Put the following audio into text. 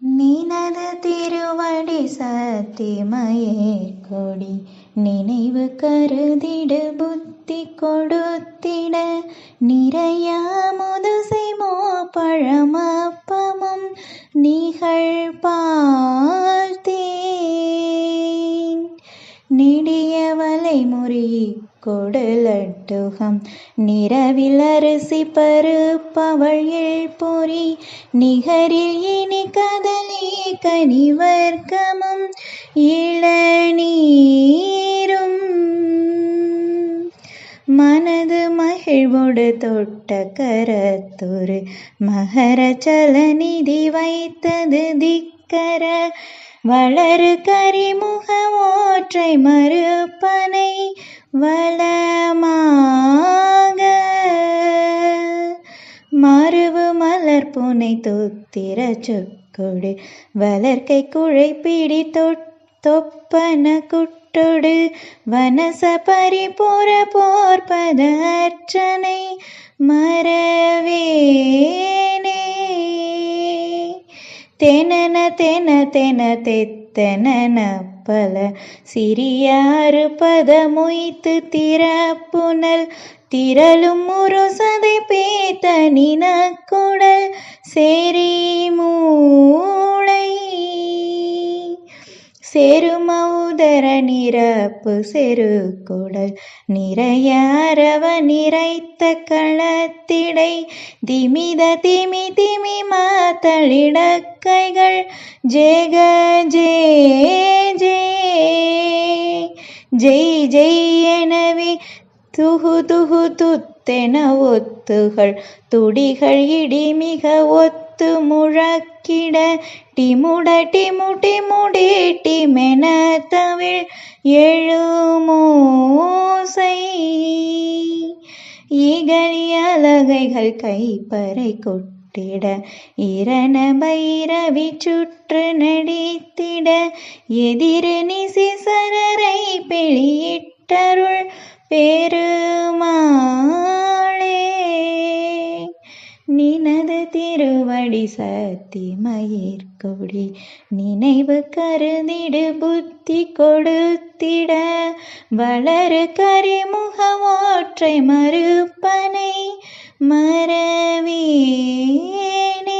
நினது திருவடி சத்தியமயே கொடி நினைவு கருதிடு புத்தி கொடுத்திட நிறைய முதுசைமோ பழமப்பமும் நிகழ்பார்த்தேன் நெடிய வலை முறி கொடுலட்டுகம் நிறவில் அரிசி பருப்பவள் பொறி நிகரில் இனி கதலி கனிவர்க்கமும் இளநீரும் மனது மகிழ்வோடு தொட்ட கரத்துரு மகர சலநிதி வைத்தது திக்கர வளரு கரிமுக ஓற்றை மறுப்பனை வளமாக மருவு மலர் புனை தொத்திர சொக்கொடு வளர்க்கை குழைப்பிடி தொப்பன குட்டொடு வனச பரிபுற போர்பத அர்ச்சனை மறவேனே தெனன தென தென தெத்தன பல சிறியாறு பதமுய்த்து திறப்புனல் திரளும் முருசதை பேத்த நினக்குடல் சேரி மூளை செருமௌதர நிரப்பு செருக்குடல் நிறைய அரவ நிறைத்த களத்திடை திமித திமி திமி மாத்தளிடக்கைகள் ஜெக ஜே ஜே ஜெய் ஜெய் எனவே துகு துகு துத்தென ஒத்துகள் துடிகள் இடிமிக ஒத்து முழக்கிட டிமுட டிமுடி முடிட்டி மென தவிழ் எழுமோசை இகழி அலகைகள் கைப்பறை கொட்டிட இரண பைரவி சுற்று நடித்திட எதிரு நிசி சரரை பிழியிட்டருள் பெருமாளே நினது திருவடி சத்தியமயிர்கொடி நினைவு கருதிடு புத்தி கொடுத்திட வளரு கரிமுக ஓற்றை மறுப்பனை மறவேனே.